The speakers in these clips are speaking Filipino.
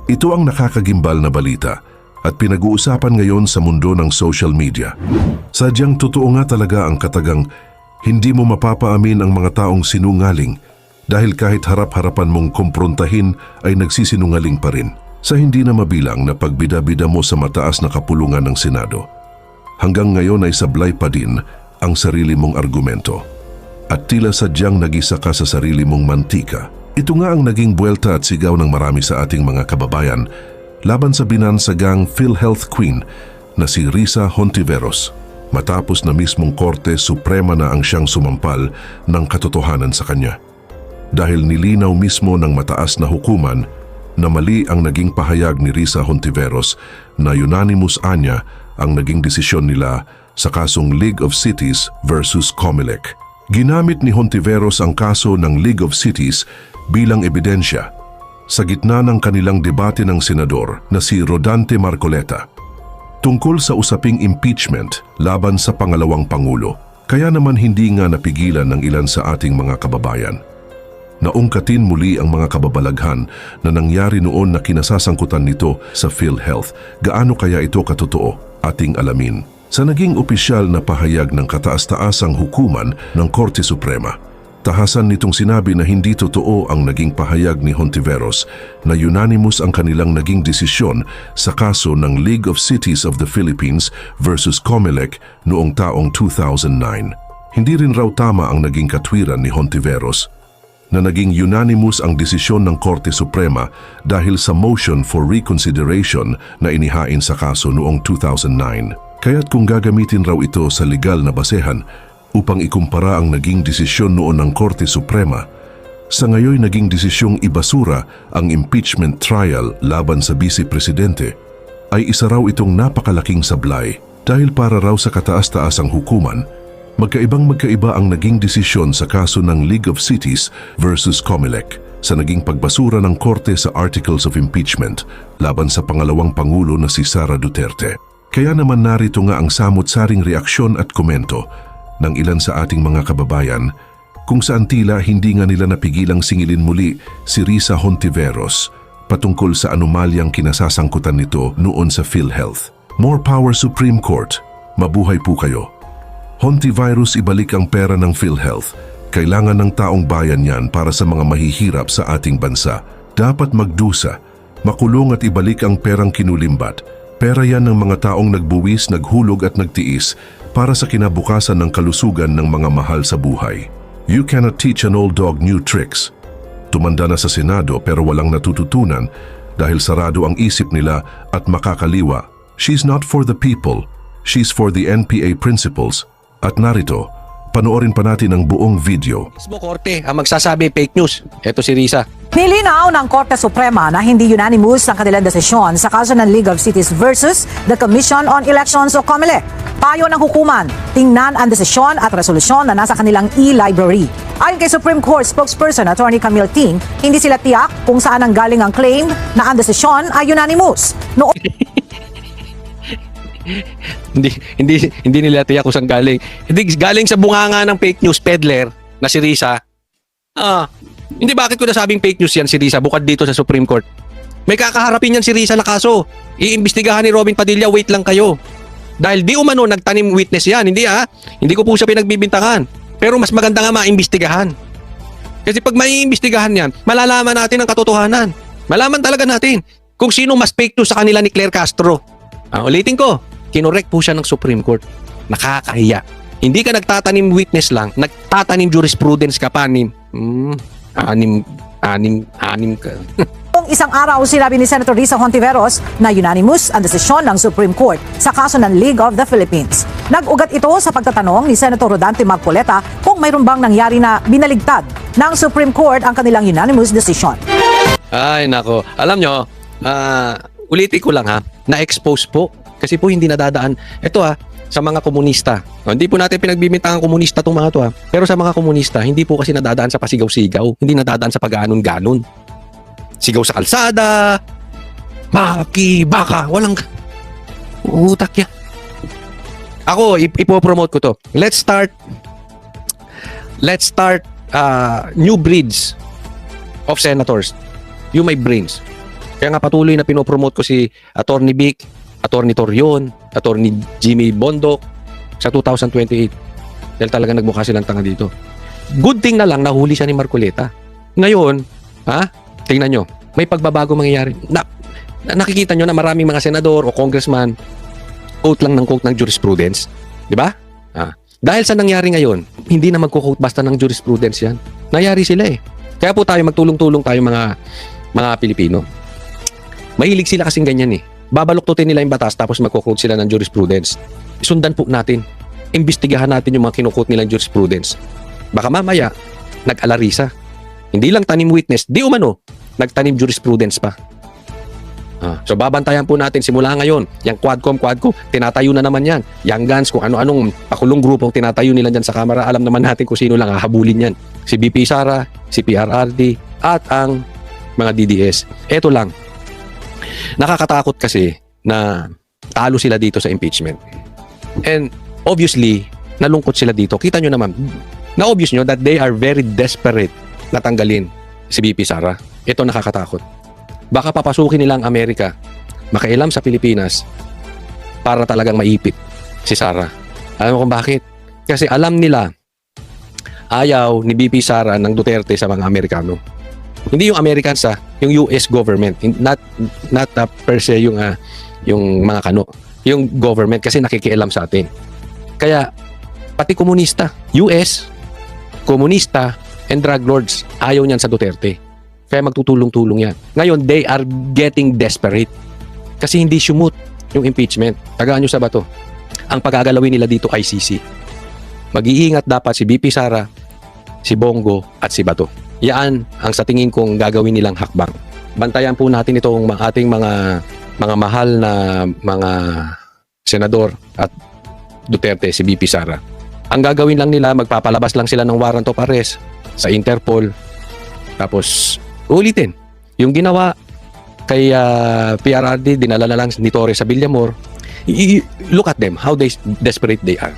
Ito ang nakakagimbal na balita at pinag-uusapan ngayon sa mundo ng social media. Sadyang totoo nga talaga ang katagang hindi mo mapapaamin ang mga taong sinungaling dahil kahit harap-harapan mong kumprontahin ay nagsisinungaling pa rin. Sa hindi na mabilang na pagbida-bida mo sa mataas na kapulungan ng Senado. Hanggang ngayon ay sablay pa din ang sarili mong argumento. At tila sadyang nagisa ka sa sarili mong mantika. Ito nga ang naging buwelta at sigaw ng marami sa ating mga kababayan laban sa binansagang PhilHealth Queen na si Risa Hontiveros matapos na mismong Korte Suprema na ang siyang sumampal ng katotohanan sa kanya. Dahil nilinaw mismo ng mataas na hukuman na mali ang naging pahayag ni Risa Hontiveros na unanimous anya ang naging desisyon nila sa kasong League of Cities versus Comelec. Ginamit ni Hontiveros ang kaso ng League of Cities bilang ebidensya sa gitna ng kanilang debate ng senador na si Rodante Marcoleta tungkol sa usaping impeachment laban sa pangalawang pangulo. Kaya naman hindi nga napigilan ng ilan sa ating mga kababayan. Naungkatin muli ang mga kababalaghan na nangyari noon na kinasasangkutan nito sa PhilHealth. Gaano kaya ito katotoo? Ating alamin. Sa naging opisyal na pahayag ng kataas-taasang hukuman ng Korte Suprema, tahasan nitong sinabi na hindi totoo ang naging pahayag ni Hontiveros na unanimous ang kanilang naging desisyon sa kaso ng League of Cities of the Philippines versus Comelec noong taong 2009. Hindi rin raw tama ang naging katwiran ni Hontiveros na naging unanimous ang desisyon ng Korte Suprema dahil sa motion for reconsideration na inihain sa kaso noong 2009. Kaya't kung gagamitin raw ito sa legal na basehan upang ikumpara ang naging desisyon noon ng Korte Suprema, sa ngayon naging desisyong ibasura ang impeachment trial laban sa Vice Presidente, ay isa raw itong napakalaking sablay dahil para raw sa kataas-taasang hukuman, magkaiba ang naging desisyon sa kaso ng League of Cities versus Comelec sa naging pagbasura ng Korte sa Articles of Impeachment laban sa pangalawang Pangulo na si Sara Duterte. Kaya naman narito nga ang samot-saring reaksyon at komento ng ilan sa ating mga kababayan kung saan tila hindi nga nila napigilang singilin muli si Risa Hontiveros patungkol sa anomalyang kinasasangkutan nito noon sa PhilHealth. More power Supreme Court, mabuhay po kayo. Hontivirus, ibalik ang pera ng PhilHealth. Kailangan ng taong bayan yan para sa mga mahihirap sa ating bansa. Dapat magdusa, makulong at ibalik ang perang kinulimbat. Pera yan ng mga taong nagbuwis, naghulog at nagtiis para sa kinabukasan ng kalusugan ng mga mahal sa buhay. You cannot teach an old dog new tricks. Tumanda na sa Senado pero walang natututunan dahil sarado ang isip nila at makakaliwa. She's not for the people, she's for the NPA principles. At narito, panoorin pa natin ang buong video. Mismo Korte ang magsasabi fake news. Ito si Risa. Nilinaw ng Korte Suprema na hindi unanimous ang kanilang desisyon sa kaso ng League of Cities versus the Commission on Elections o COMELEC. Payo ng hukuman, tingnan ang desisyon at resolusyon na nasa kanilang e-library. Ayon kay Supreme Court spokesperson Attorney Camille Ting, hindi sila tiyak kung saan ang galing ang claim na ang desisyon ay unanimous. Hindi nila tiyak kung saan galing. Hindi galing sa bunganga ng fake news peddler na si Risa. Hindi bakit ko nasabing fake news yan si Risa bukod dito sa Supreme Court. May kakaharapin yan si Risa na kaso. Iimbestigahan ni Robin Padilla, wait lang kayo. Dahil di umano nagtanim witness yan. Hindi ko po siya pinagbibintangan. Pero mas maganda nga maimbestigahan. Kasi pag maiimbestigahan yan, malalaman natin ang katotohanan. Malaman talaga natin kung sino mas fake news sa kanila ni Claire Castro. Ulitin ko, kinorek po siya ng Supreme Court. Nakakahiya. Hindi ka nagtatanim witness lang, nagtatanim jurisprudence ka pa. Anim ka. Kung isang araw sinabi ni Senator Risa Hontiveros na unanimous ang desisyon ng Supreme Court sa kaso ng League of the Philippines. Nag-ugat ito sa pagtatanong ni Senator Rodante Marcoleta kung mayroon bang nangyari na binaligtad ng Supreme Court ang kanilang unanimous decision. Ay nako, alam nyo, ulitin ko lang ha, na-expose po. Kasi po hindi nadadaan. Ito sa mga komunista. Hindi po natin pinagbibintangan komunista itong mga ito Pero sa mga komunista, hindi po kasi nadadaan sa pasigaw-sigaw. Hindi nadadaan sa pag-ganon-ganon. Sigaw sa kalsada, baka, walang utak yan. Ako, ipopromote ko to. Let's start new breeds of senators. You may brains. Kaya nga patuloy na pinopromote ko si Attorney Vic, Attorney Torion, Attorney Jimmy Bondok sa 2028. Dahil talaga nagmukha silang tanga dito. Good thing na lang nahuli siya ni Marcoleta. Ngayon, tingnan nyo, may pagbabago mangyayari. Nakikita nyo na maraming mga senador o congressman quote lang ng quote ng jurisprudence. Di ba? Dahil sa nangyari ngayon, hindi na magko-quote basta ng jurisprudence yan. Nangyari sila eh. Kaya po tayo magtulong-tulong tayo mga Pilipino. Mahilig sila kasing ganyan eh. Babaluktutin nila yung batas tapos magko-quote sila ng jurisprudence. Sundan po natin. Imbestigahan natin yung mga kinuquote nilang jurisprudence. Baka mamaya, nag-alarisa. Hindi lang tanim witness, di umano, nagtanim jurisprudence pa. So babantayan po natin simula ngayon. Yang Quadcom, tinatayo na naman yan. Yang Guns, kung ano-anong pakulong grupong tinatayo nila dyan sa Kamara, alam naman natin kung sino lang hahabulin yan. Si BP Sara, si PRRD, at ang mga DDS. Eto lang. Nakakatakot kasi na talo sila dito sa impeachment. And obviously, nalungkot sila dito. Kita nyo naman, na-obvious nyo that they are very desperate na tanggalin si BP Sara. Ito nakakatakot. Baka papasukin nila ang Amerika, makailam sa Pilipinas, para talagang maipit si Sara. Alam mo kung bakit? Kasi alam nila, ayaw ni BP Sara ng Duterte sa mga Amerikano. Hindi yung Americans yung US government, not per se yung mga kano, yung government kasi nakikialam sa atin. Kaya pati komunista, US, komunista and drug lords, ayaw niyan sa Duterte. Kaya magtutulong-tulong yan. Ngayon, they are getting desperate kasi hindi sumut yung impeachment. Tagaan nyo sa bato. Ang pagagalawin nila dito ICC. Mag-iingat dapat si BP Sara, si Bongo at si Bato. Yan ang sa tingin kong gagawin nilang hakbang. Bantayan po natin itong ating mga mahal na mga senador at Duterte, si BP Sara. Ang gagawin lang nila, magpapalabas lang sila ng warrant of arrest sa Interpol. Tapos ulitin yung ginawa kay PRRD, dinala na lang ni Torres sa Villamor. Look at them, how desperate they are.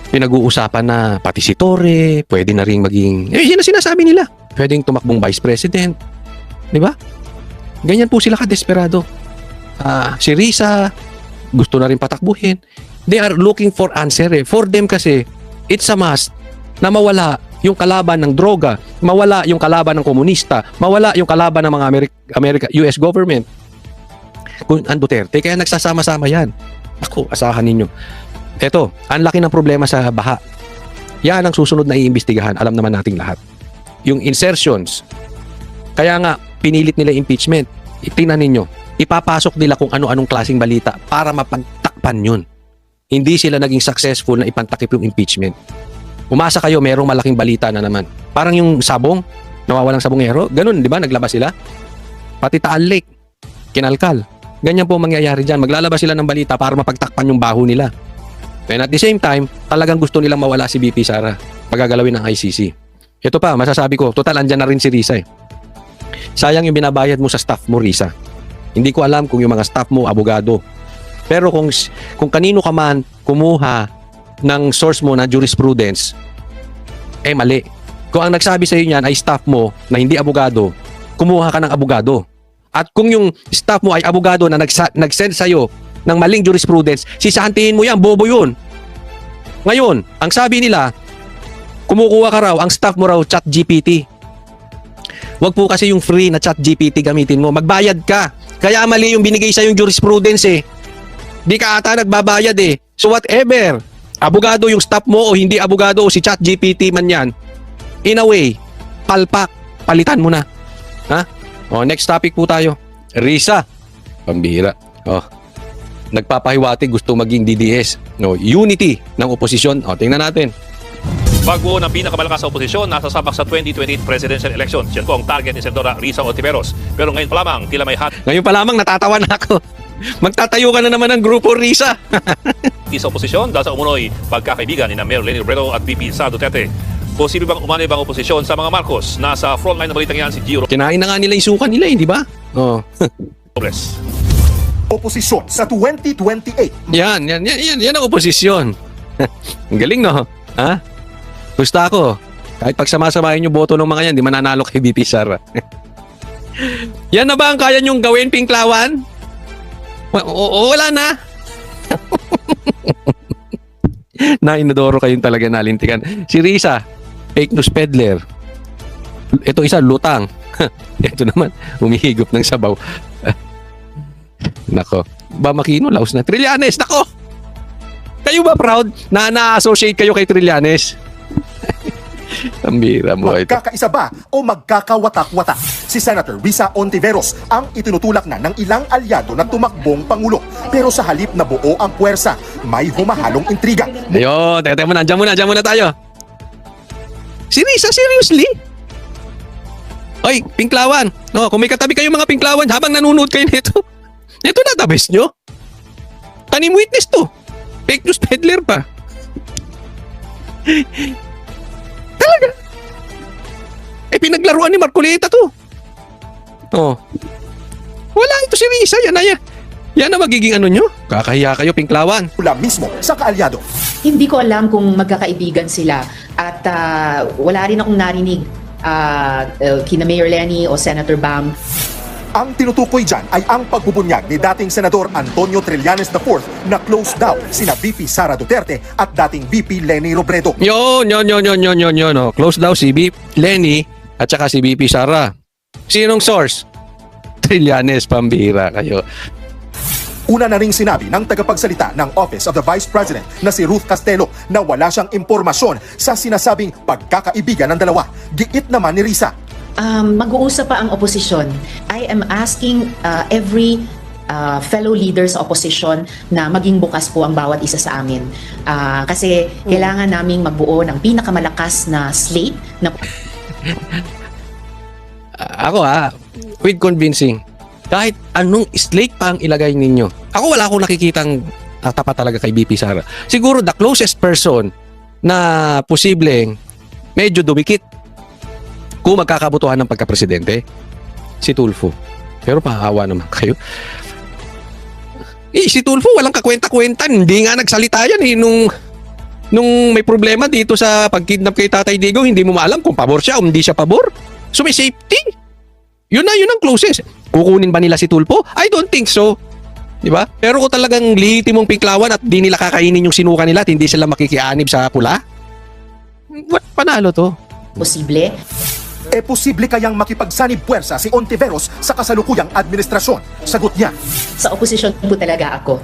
Pinag-uusapan na pati si Torre pwede na rin maging, yan ang sinasabi nila, pwedeng tumakbong vice president, di ba? Ganyan po sila ka-desperado. Si Risa gusto na rin patakbuhin. They are looking for answer eh. For them kasi it's a must na mawala yung kalaban ng droga, mawala yung kalaban ng komunista, mawala yung kalaban ng mga US government. Kung ang Duterte, kaya nagsasama-sama yan. Ako, asahan ninyo. Eto, ang laki ng problema sa baha. Yan ang susunod na iimbestigahan. Alam naman nating lahat. Yung insertions. Kaya nga, pinilit nila impeachment. Tingnan ninyo. Ipapasok nila kung ano-anong klaseng balita para mapagtakpan yun. Hindi sila naging successful na ipantakip yung impeachment. Umasa kayo, merong malaking balita na naman. Parang yung sabong, nawawalang sabongero. Ganun, di ba? Naglabas sila. Pati Taal Lake, kinalkal. Ganyan po mangyayari dyan. Maglalabas sila ng balita para mapagtakpan yung baho nila. And at the same time, talagang gusto nilang mawala si BP Sara. Pagagalawin ng ICC. Ito pa, masasabi ko, total andyan na rin si Risa eh. Sayang yung binabayad mo sa staff mo, Risa. Hindi ko alam kung yung mga staff mo, abogado. Pero kung kanino ka man kumuha ng source mo na jurisprudence, mali. Kung ang nagsabi sa iyo niyan ay staff mo na hindi abogado, kumuha ka ng abogado. At kung yung staff mo ay abogado na nag-send sa iyo ng maling jurisprudence, sisahantiin mo yan, bobo yun. Ngayon, ang sabi nila, kumukuha ka raw, ang staff mo raw, ChatGPT. Wag po kasi yung free na ChatGPT gamitin mo, magbayad ka. Kaya mali yung binigay sa yung jurisprudence eh. Di ka ata nagbabayad eh. So whatever, abogado yung staff mo o hindi abogado o si ChatGPT man yan, in a way, palpak, palitan mo na. Ha? O, next topic po tayo. Risa. Pambihira. O, nagpapahiwati, gusto maging DDS. No, unity ng oposisyon. O, tingnan natin. Bagbuo ng pinakamalakas sa oposisyon, nasa sabak sa 2028 presidential elections. Yan po ang target ni Senadora Risa Ontiveros. Pero ngayon pa lamang, tila may hati Ngayon pa lamang, natatawa na ako. Magtatayo ka na naman ng grupo, Risa. sa oposisyon dahil sa umunoy pagkakaibigan ni na Mayor Leni Robredo at VP Sara Duterte. Posible bang umano'y bang oposisyon sa mga Marcos? Nasa frontline ng balitang yan si Gio Kinain na nga nila yung suka nila, di ba? Oh. Robles. Oposisyon sa 2028. Yan ang oposisyon. Ang galing, no? Ha? Gusto ako. Kahit pagsamasamahin yung boto ng mga yan, di mananalo kay VP Sara. Yan na ba ang kaya niyong gawin, Pinklawan? Wala na. Na inodoro kayong talaga nalintikan. Si Risa, fake news peddler. Ito isa, lutang. Ito naman, humihigop ng sabaw. Nako. Ba Makino, laos na. Trillanes, nako! Kayo ba proud na na-associate kayo kay Trillanes? Ang bira mo ito. Magkakaisa ba o magkakawatak-watak? Si Senator Risa Ontiveros ang itinutulak na ng ilang alyado na tumakbong Pangulo. Pero sa halip na buo ang puwersa, may humahalong intriga. Ayun, teka muna, dyan muna tayo. Si Risa, seriously? Oy, Pinklawan. No, kung may katabi kayong mga Pinklawan habang nanonood kayo nito, ito na tabes nyo. Tanim witness to. Fake news peddler pa. Talaga. Pinaglaruan ni Marcoleta to. Oh. Wala ito si Risa. Yan na magiging ano nyo. Kakahiya kayo, Pinklawan. Mula mismo sa kaalyado. Hindi ko alam kung magkakaibigan sila at wala rin akong narinig kina Mayor Lenny o Senator Bam. Ang tinutukoy dyan ay ang pagbubunyag ni dating Senador Antonio Trillanes IV na close daw sina VP Sara Duterte at dating VP Leni Robredo. Yun. Oh. Close daw si Lenny at saka si VP Sara. Sinong source? Trillanes, pambira kayo. Una na ring sinabi ng tagapagsalita ng Office of the Vice President na si Ruth Castelo na wala siyang impormasyon sa sinasabing pagkakaibigan ng dalawa. Giit naman ni Risa. Mag-uusap pa ang oposisyon. I am asking every fellow leaders sa opposition na maging bukas po ang bawat isa sa amin. Kasi kailangan naming magbuo ng pinakamalakas na slate na Ako with convincing. Kahit anong slate pa ang ilagay ninyo. Ako wala akong nakikitang tapat talaga kay BP Sara. Siguro the closest person na posibleng medyo dumikit kung magkakabutuhan ng pagka-presidente, si Tulfo. Pero pahawa naman kayo. Si Tulfo walang kakwenta-kwenta. Hindi nga nagsalita yan nung may problema dito sa pagkidnap kay Tatay Digong, hindi mo maalam kung pabor siya o hindi siya pabor. So may safety. Yun ang closest. Kukunin ba nila si Tulfo? I don't think so. Diba? Pero kung talagang lehitimong Pinklawan at di nila kakainin yung sinuka nila at hindi sila makikianib sa pula, panalo to. posible. Posible kayang makipagsanib puwersa si Ontiveros sa kasalukuyang administrasyon? Sagot niya. Sa opposition po talaga ako.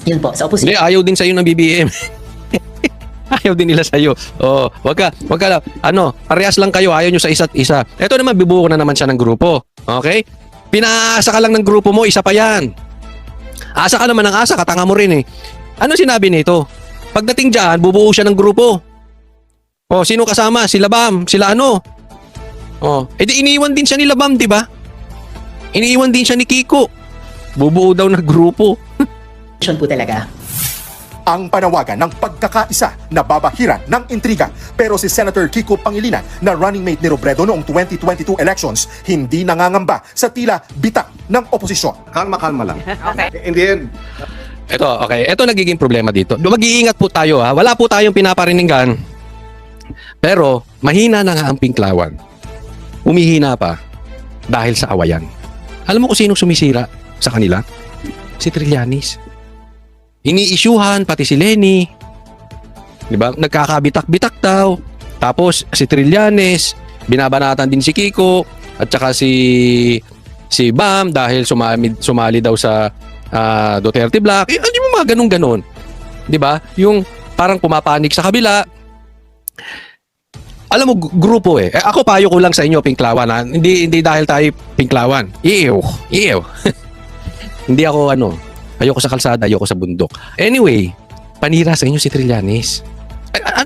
Yun po, sa Hindi, opposition. ayaw din sa'yo ng BBM. Ayaw din nila sa'yo. Oh, wag ka, parehas lang kayo, ayaw nyo sa isa't isa. Ito naman, bibuo na naman siya ng grupo. Okay? Pinaasa ka lang ng grupo mo, isa pa yan. Asa ka naman ng asa, katanga mo rin eh. Ano sinabi nito? Pagdating dyan, bubuo siya ng grupo. Oh, sino kasama? Sila Bam, sila ano? Oh, edi iniwan din siya ni Bam, di ba? Iniiwan din siya ni Kiko. Bubuo daw ng grupo. Po talaga. Ang panawagan ng pagkakaisa na babahiran ng intriga. Pero si Senator Kiko Pangilinan na running mate ni Robredo noong 2022 elections, hindi nangangamba sa tila bitak ng oposisyon. Kalma lang. In the end, Ito nagiging problema dito. Mag-iingat po tayo ha. Wala po tayong pinapariningan. Pero mahina na nga ang Pinklawan. Umihina pa dahil sa awayan. Alam mo kung sino sumisira sa kanila? Si Trillanes. Ini-isyuhan pati si Lenny. 'Di ba? Nagkakabitak-bitak daw. Tapos si Trillanes, binabanatan din si Kiko at saka si Bam dahil sumali daw sa Duterte Black. Ano yung mga ganun-ganon? 'Di ba? Yung parang pumapanik sa kabila. Alam mo, grupo eh. Ako payo ko lang sa inyo, Pinklawan ha. Hindi dahil tayo Pinklawan. Ew. Hindi ako ayoko sa kalsada, ayoko sa bundok. Anyway, panira sa inyo si Trillanes.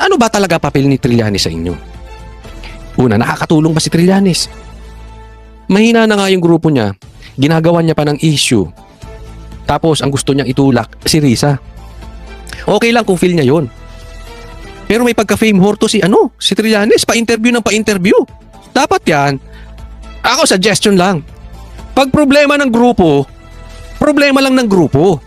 Ano ba talaga papel ni Trillanes sa inyo? Una, nakakatulong ba si Trillanes? Mahina na nga yung grupo niya. Ginagawa niya pa ng issue. Tapos, ang gusto niyang itulak, si Risa. Okay lang kung feel niya yon. Pero may pagka-fame whore to si Trillanes, pa-interview ng pa-interview. Dapat yan. Ako, suggestion lang. Pag problema ng grupo, problema lang ng grupo.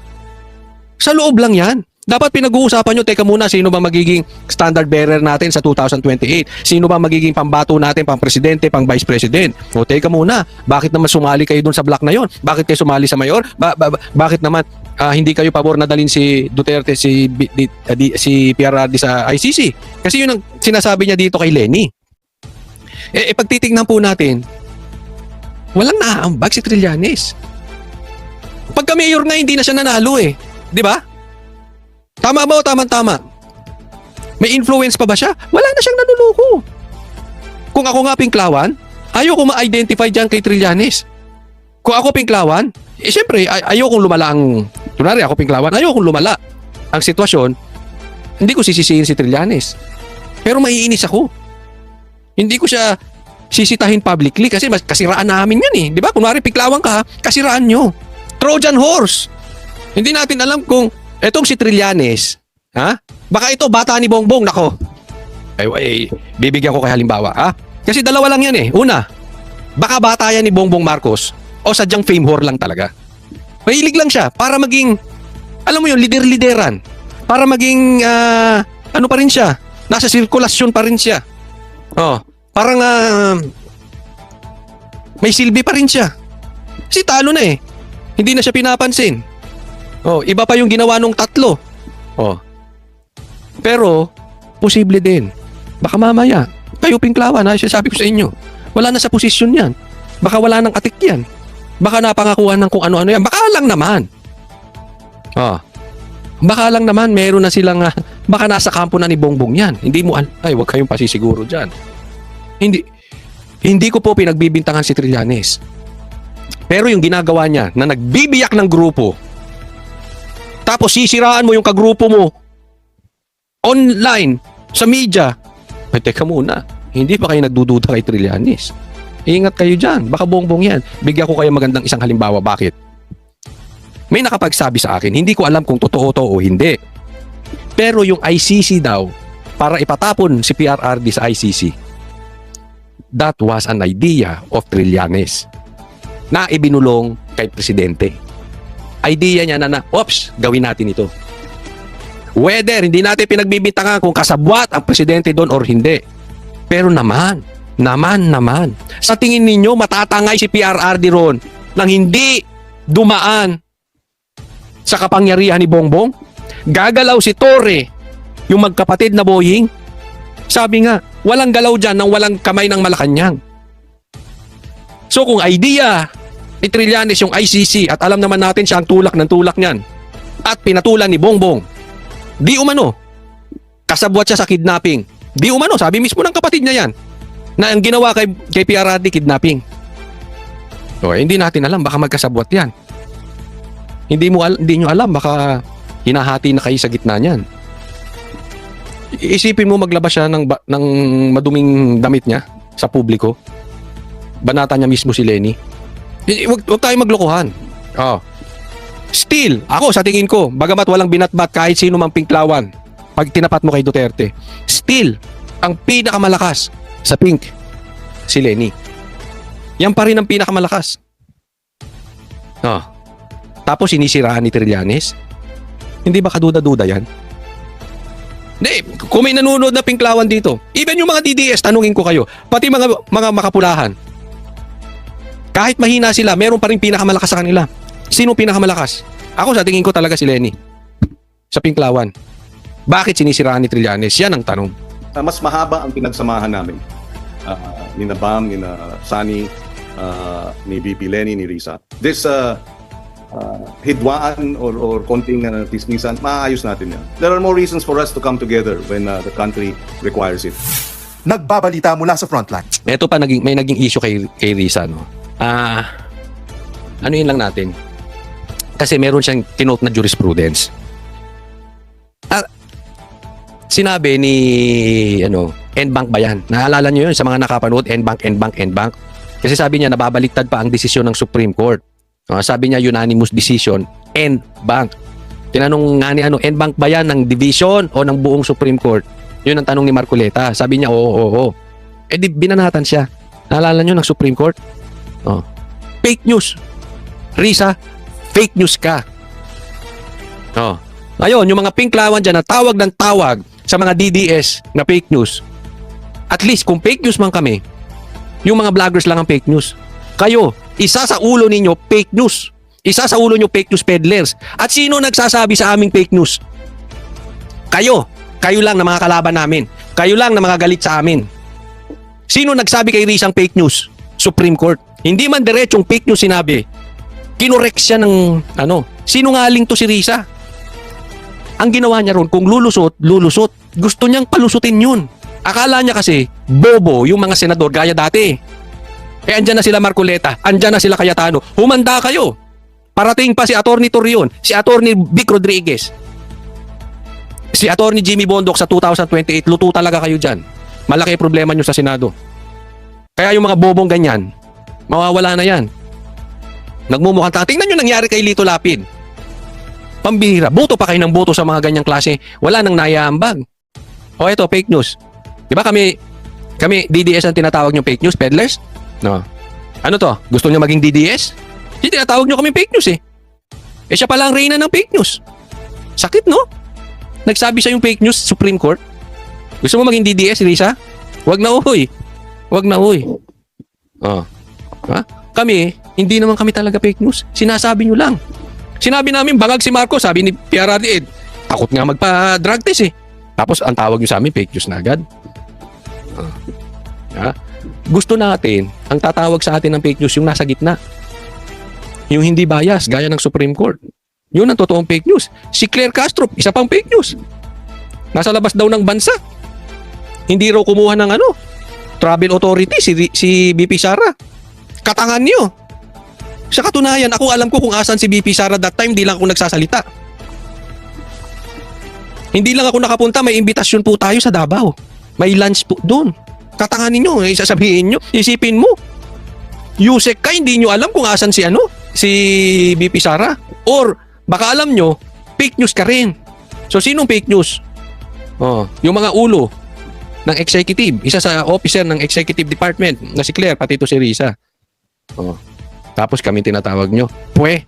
Sa loob lang yan. Dapat pinag-uusapan nyo, teka muna, sino ba magiging standard bearer natin sa 2028? Sino ba magiging pambato natin, pang presidente, pang vice president? O teka muna, bakit naman sumali kayo dun sa block na yon? Bakit kayo sumali sa mayor? Bakit naman hindi kayo pabor na dalhin si Duterte, si PRRD sa ICC? Kasi yun ang sinasabi niya dito kay Lenny. Pag titignan po natin, walang naaambag si Trillanes. Pagka mayor nga, hindi na siya nanalo eh. Di ba? Tama ba o tama-tama? May influence pa ba siya? Wala na siyang nanuloko. Kung ako nga Pinklawan, ayoko ma-identify dyan kay Trillanes. Kung ako Pinklawan, siyempre, ayokong lumala ang... Tunari, ako Pinklawan, ayokong lumala ang sitwasyon. Hindi ko sisisihin si Trillanes. Pero maiinis ako. Hindi ko siya sisitahin publicly kasi kasiraan namin yan eh. Di ba? Kunwari Pinklawan ka, kasiraan nyo. Trojan horse. Hindi natin alam kung etong si Trillanes, ha? Baka ito bata ni Bongbong, nako. Bibigyan ko kay halimbawa, ha? Kasi dalawa lang yan eh. Una, baka bata yan ni Bongbong Marcos o sadyang fame whore lang talaga. Mahilig lang siya para maging, alam mo yun, lider-lideran. Para maging, ano pa rin siya? Nasa sirkulasyon pa rin siya. Oh, parang may silbi pa rin siya. Kasi talo na eh. Hindi na siya pinapansin. Oh, iba pa yung ginawa nung tatlo. Oh. Pero posible din. Baka mamaya, kayo Pinklawan, ha, sabi ko sa inyo. Wala na sa posisyon 'yan. Baka wala nang atik 'yan. Baka napangakuan ng kung ano-ano 'yan. Baka lang naman. Oh. Baka lang naman meron na silang baka nasa kampo na ni Bongbong 'yan. Hindi mo ay wag kayong pasisiguro diyan. Hindi ko po pinagbibintangan si Trillanes. Pero yung ginagawa niya na nagbibiyak ng grupo, tapos sisiraan mo yung kagrupo mo online, sa media. Ay, teka muna. Hindi pa kayo nagdududa kay Trillanes. Ingat kayo dyan. Baka Bongbong yan. Bigyan ko kayo magandang isang halimbawa. Bakit? May nakapagsabi sa akin, hindi ko alam kung totoo to o hindi. Pero yung ICC daw, para ipatapon si PRRD sa ICC, that was an idea of Trillanes na ibinulong kay Presidente. Idea niya na, oops, gawin natin ito. Whether hindi natin pinagbibintangan kung kasabwat ang Presidente doon or hindi. Pero naman, sa tingin ninyo matatangay si PRRD ron nang hindi dumaan sa kapangyarihan ni Bongbong? Gagalaw si Torre, yung magkapatid na Boying? Sabi nga, walang galaw dyan nang walang kamay ng Malacanang. So kung idea ni Trillanes yung ICC at alam naman natin siya ang tulak ng tulak niyan at pinatulan ni Bongbong, di umano kasabwat siya sa kidnapping. Di umano, sabi mismo ng kapatid niya yan na ang ginawa kay PRRD kidnapping. So, hindi natin alam, baka magkasabwat yan. Hindi nyo alam, baka hinahati na kayo sa gitna niyan. Isipin mo maglabas siya ng maduming damit niya sa publiko. Banata niya mismo si Lenny. Huwag tayo maglokohan. Oh. Still, ako sa tingin ko, bagamat walang binatbat kahit sino mang Pinklawan, pag tinapat mo kay Duterte, still, ang pinakamalakas sa Pink, si Lenny. Yan pa rin ang pinakamalakas. Oh. Tapos sinisiraan ni Trillanes. Hindi ba kaduda-duda yan? Hindi, kung may nanonood na Pinklawan dito, even yung mga DDS, tanungin ko kayo, pati mga makapulahan, kahit mahina sila, meron pa rin pinakamalakas sa kanila. Sino pinakamalakas? Ako sa tingin ko talaga si Lenny. Sa Pinklawan. Bakit sinisiraan ni Trillanes? Yan ang tanong. Mas mahaba ang pinagsamahan namin. Ni Bam, ni Sunny, ni VP Lenny, ni Risa. This hidwaan or konting tismisan, maayos natin yan. There are more reasons for us to come together when the country requires it. Nagbabalita mula sa frontline. Ito pa, may naging issue kay Risa, no? Ano yun lang natin? Kasi meron siyang kinote na jurisprudence. Sinabi ni N-Bank ba yan? Naalala nyo yun sa mga nakapanood, N-Bank. Kasi sabi niya nababaliktad pa ang desisyon ng Supreme Court. Sabi niya unanimous decision, N-Bank. Tinanong nga ni N-Bank ba yan ng division o ng buong Supreme Court? Yun ang tanong ni Marcoleta. Sabi niya oo. Di binanatan siya. Naalala nyo ng Supreme Court? Fake news. Risa, fake news ka. Ngayon, yung mga pinklawan dyan na tawag ng tawag sa mga DDS na fake news. At least, kung fake news man kami, yung mga vloggers lang ang fake news. Kayo, isa sa ulo ninyo, fake news. Isa sa ulo nyo, fake news peddlers. At sino nagsasabi sa aming fake news? Kayo. Kayo lang na mga kalaban namin. Kayo lang na mga galit sa amin. Sino nagsabi kay Risa ang fake news? Supreme Court. Hindi man diretsong fake news sinabi. Kinorek siya ng sinungaling to si Risa. Ang ginawa niya ron, kung lulusot. Gusto niyang palusutin yun. Akala niya kasi, bobo yung mga senador gaya dati. Andyan na sila Marcoleta, andyan na sila Cayetano. Humanda kayo. Parating pa si Atty. Torreon, si Atty. Vic Rodriguez, si Atty. Jimmy Bondoc sa 2028. Luto talaga kayo dyan. Malaki problema nyo sa Senado. Kaya yung mga bobong ganyan, mawawala na yan. Nagmumukhang tanga. Tingnan nyo nangyari kay Lito Lapid. Pambihira. Boto pa kayo ng boto sa mga ganyang klase. Wala nang naiaambag. O ito, fake news. Diba kami DDS ang tinatawag nyo fake news, peddlers? No. Ano to? Gusto nyo maging DDS? Hindi, tinatawag nyo kami fake news eh. Siya pala ang reyna ng fake news. Sakit, no? Nagsabi siya yung fake news, Supreme Court. Gusto mo maging DDS, Risa? Wag na uy. Wag na uy. Oh. Ha? Kami, hindi naman kami talaga fake news. Sinasabi nyo lang. Sinabi namin, bangag si Marcos, sabi ni PRRD, takot nga magpa-drug test eh. Tapos ang tawag nyo sa amin, fake news na agad. Ha? Gusto natin, ang tatawag sa atin ng fake news, yung nasa gitna. Yung hindi bias, gaya ng Supreme Court. Yun ang totoong fake news. Si Claire Castro, isa pang fake news. Nasa labas daw ng bansa. Hindi raw kumuha ng travel authority, si BP Sara. Katangan niyo. Sa katunayan, ako alam ko kung asan si BP Sara that time, di lang ako nagsasalita. Hindi lang ako nakapunta, may imbitasyon po tayo sa Davao. May lunch po doon. Katanganin nyo, sasabihin nyo, isipin mo. Yusek ka, hindi nyo alam kung asan si BP Sara. Or, baka alam nyo, fake news ka rin. So, sinong fake news? Yung mga ulo ng executive. Isa sa officer ng executive department na si Claire, pati ito si Risa. Tapos kami tinatawag nyo, pwe.